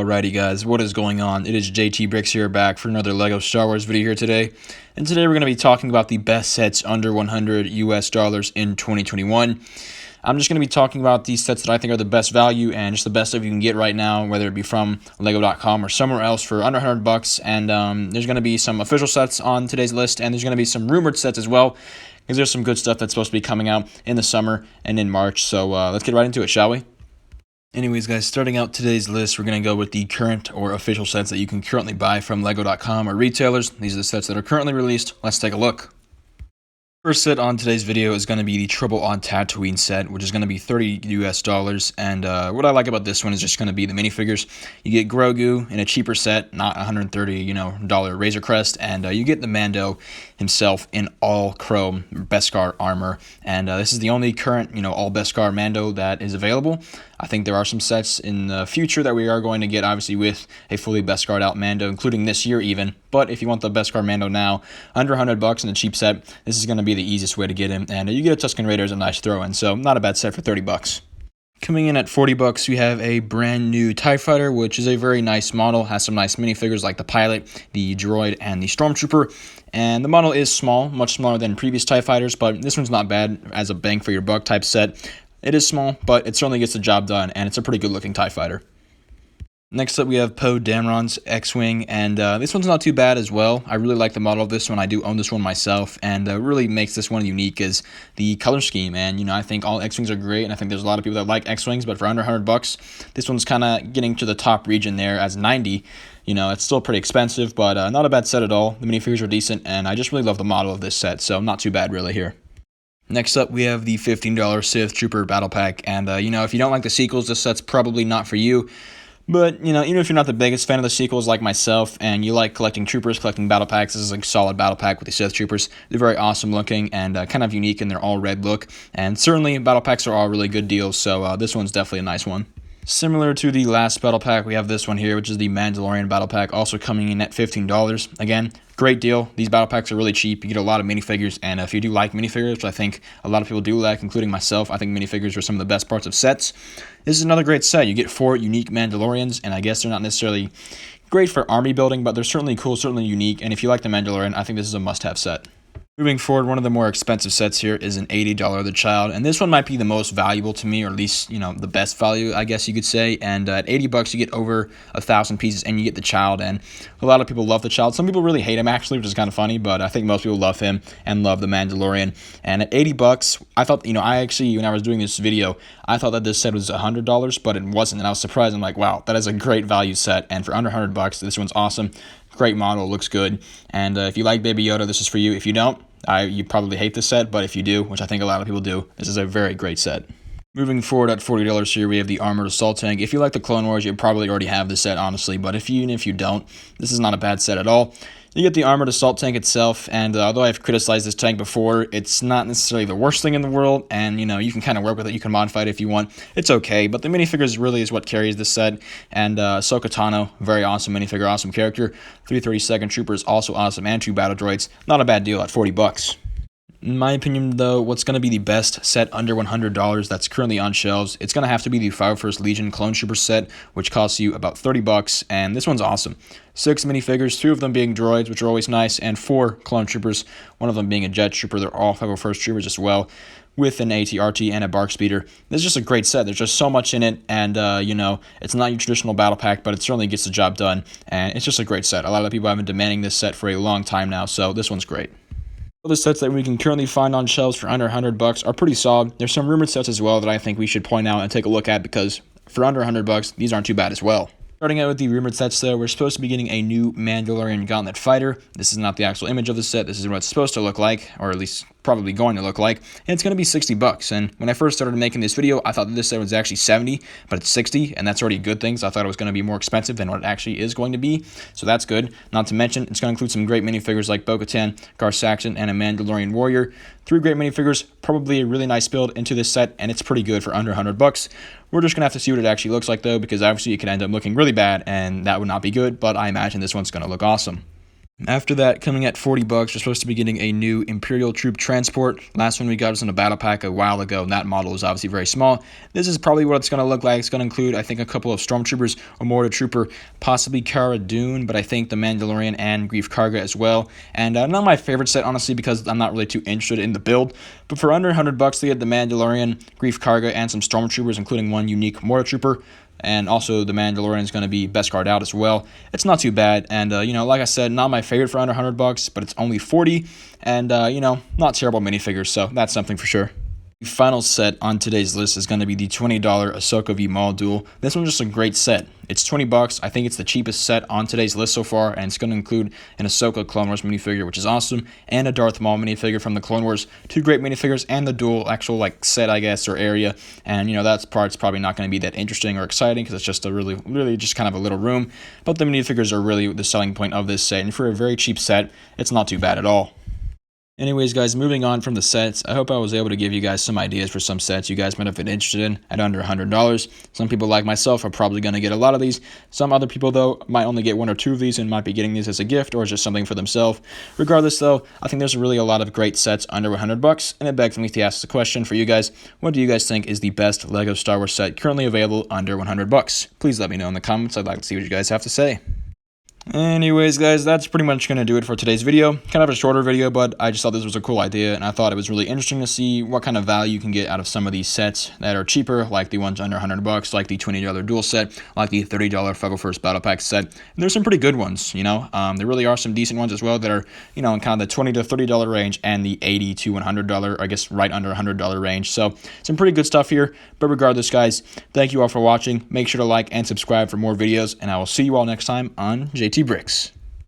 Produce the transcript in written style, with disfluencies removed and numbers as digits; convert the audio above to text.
Alrighty guys, what is going on? It is JT Bricks here, back for another LEGO Star Wars video here today. And today we're going to be talking about the best sets under 100 US dollars in 2021. I'm just going to be talking about these sets that I think are the best value and just the best stuff you can get right now, whether it be from lego.com or somewhere else for under 100 bucks. And there's going to be some official sets on today's list, and there's going to be some rumored sets as well, because there's some good stuff that's supposed to be coming out in the summer and in March. So let's get right into it, shall we? Anyways, guys, starting out today's list, we're going to go with the current or official sets that you can currently buy from lego.com or retailers. These are the sets that are currently released. Let's take a look. First set on today's video is going to be the Trouble on Tatooine set, which is going to be $30 US. And what I like about this one is just going to be the minifigures. You get Grogu in a cheaper set, not $130 Razor Crest, and you get the Mando himself in all chrome Beskar armor. And this is the only current, all Beskar Mando that is available. I think there are some sets in the future that we are going to get, obviously, with a fully Beskar out Mando, including this year even. But if you want the Beskar Mando now, under 100 bucks in a cheap set, this is going to be the easiest way to get him. And you get a Tusken Raider as a nice throw-in, so not a bad set for 30 bucks. Coming in at 40 bucks, we have a brand new TIE Fighter, which is a very nice model, has some nice minifigures like the pilot, the droid, and the stormtrooper. And the model is small, much smaller than previous TIE Fighters, but this one's not bad as a bang for your buck type set. It is small, but it certainly gets the job done, and it's a pretty good-looking TIE Fighter. Next up, we have Poe Dameron's X-Wing, and this one's not too bad as well. I really like the model of this one. I do own this one myself, and really makes this one unique is the color scheme. And, I think all X-Wings are great, and I think there's a lot of people that like X-Wings, but for under 100 bucks, this one's kind of getting to the top region there as 90. It's still pretty expensive, but not a bad set at all. The minifigures are decent, and I just really love the model of this set, so not too bad really here. Next up, we have the $15 Sith Trooper Battle Pack, and, if you don't like the sequels, this set's probably not for you. But, even if you're not the biggest fan of the sequels like myself, and you like collecting troopers, collecting battle packs, this is a solid battle pack with the Sith Troopers. They're very awesome looking and kind of unique in their all-red look. And certainly, battle packs are all really good deals, so this one's definitely a nice one. Similar to the last battle pack, we have this one here, which is the Mandalorian battle pack, also coming in at $15. Again, great deal. These battle packs are really cheap. You get a lot of minifigures, and if you do like minifigures, which I think a lot of people do like, including myself, I think minifigures are some of the best parts of sets. This is another great set. You get 4 unique Mandalorians, and I guess they're not necessarily great for army building, but they're certainly cool, certainly unique, and if you like the Mandalorian, I think this is a must-have set. Moving forward, one of the more expensive sets here is an $80 The Child, and this one might be the most valuable to me, or at least, the best value, I guess you could say. And at 80 bucks, you get over 1,000 pieces, and you get the Child, and a lot of people love the Child. Some people really hate him, actually, which is kind of funny, but I think most people love him and love the Mandalorian. And at 80 bucks, I thought, I actually, when I was doing this video, I thought that this set was $100, but it wasn't, and I was surprised. I'm like, wow, that is a great value set, and for under 100 bucks, this one's awesome. Great model, looks good, and if you like Baby Yoda, this is for you. If you don't, you probably hate this set, but if you do, which I think a lot of people do, this is a very great set. Moving forward at $40 here, we have the Armored Assault Tank. If you like the Clone Wars, you probably already have this set, honestly, but if you don't, this is not a bad set at all. You get the Armored Assault Tank itself, and although I've criticized this tank before, it's not necessarily the worst thing in the world, and, you can kind of work with it, you can modify it if you want. It's okay, but the minifigures really is what carries this set, and Ahsoka Tano, very awesome minifigure, awesome character. 332nd Troopers, also awesome, and 2 battle droids. Not a bad deal at 40 bucks. In my opinion, though, what's going to be the best set under $100 that's currently on shelves, it's going to have to be the 51st Legion Clone Trooper set, which costs you about 30 bucks, and this one's awesome. 6 minifigures, 2 of them being droids, which are always nice, and 4 Clone Troopers, one of them being a Jet Trooper. They're all 51st Troopers as well, with an AT-RT and a Bark Speeder. This is just a great set. There's just so much in it, and, it's not your traditional battle pack, but it certainly gets the job done, and it's just a great set. A lot of people have been demanding this set for a long time now, so this one's great. Other sets that we can currently find on shelves for under 100 bucks are pretty solid. There's some rumored sets as well that I think we should point out and take a look at, because for under 100 bucks, these aren't too bad as well. Starting out with the rumored sets, though, we're supposed to be getting a new Mandalorian Gauntlet Fighter. This is not the actual image of the set. This is what it's supposed to look like, or at least probably going to look like, and it's going to be 60 bucks. And when I first started making this video, I thought that this set was actually 70, but it's 60, and that's already a good thing, so I thought it was going to be more expensive than what it actually is going to be, so that's good. Not to mention, it's going to include some great minifigures like Bo-Katan, Gar Saxon, and a Mandalorian Warrior. 3 great minifigures, probably a really nice build into this set, and it's pretty good for under 100 bucks. We're just going to have to see what it actually looks like, though, because obviously it could end up looking really bad, and that would not be good, but I imagine this one's going to look awesome. After that, coming at 40 bucks, we're supposed to be getting a new Imperial Troop Transport. Last one we got was in a battle pack a while ago, and that model was obviously very small. This is probably what it's going to look like. It's going to include, I think, a couple of Stormtroopers, a Mortar Trooper, possibly Cara Dune, but I think the Mandalorian and Grief Karga as well. And not my favorite set, honestly, because I'm not really too interested in the build. But for under 100 bucks, they get the Mandalorian, Grief Karga, and some Stormtroopers, including one unique Mortar Trooper. And also the Mandalorian is going to be best card out as well. It's not too bad, and like I said, not my favorite for under 100 bucks, but it's only 40, and not terrible minifigures, so that's something for sure. The final set on today's list is going to be the $20 Ahsoka v Maul duel. This one's just a great set. It's 20 bucks. I think it's the cheapest set on today's list so far, and it's going to include an Ahsoka Clone Wars minifigure, which is awesome, and a Darth Maul minifigure from the Clone Wars. Two great minifigures, and the dual actual set, I guess, or area. And that part's probably not going to be that interesting or exciting because it's just a really just kind of a little room. But the minifigures are really the selling point of this set, and for a very cheap set, it's not too bad at all. Anyways, guys, moving on from the sets, I hope I was able to give you guys some ideas for some sets you guys might have been interested in at under $100. Some people like myself are probably going to get a lot of these. Some other people, though, might only get one or two of these and might be getting these as a gift or just something for themselves. Regardless, though, I think there's really a lot of great sets under $100, and it begs me to ask the question for you guys. What do you guys think is the best LEGO Star Wars set currently available under $100? Please let me know in the comments. I'd like to see what you guys have to say. Anyways, guys, that's pretty much going to do it for today's video. Kind of a shorter video, but I just thought this was a cool idea, and I thought it was really interesting to see what kind of value you can get out of some of these sets that are cheaper, like the ones under $100, like the $20 dual set, like the $30 Fuggle First Battle Pack set. And there's some pretty good ones, There really are some decent ones as well that are, in kind of the $20 to $30 range and the $80 to $100, I guess right under $100 range. So some pretty good stuff here. But regardless, guys, thank you all for watching. Make sure to like and subscribe for more videos, and I will see you all next time on JT Bricks.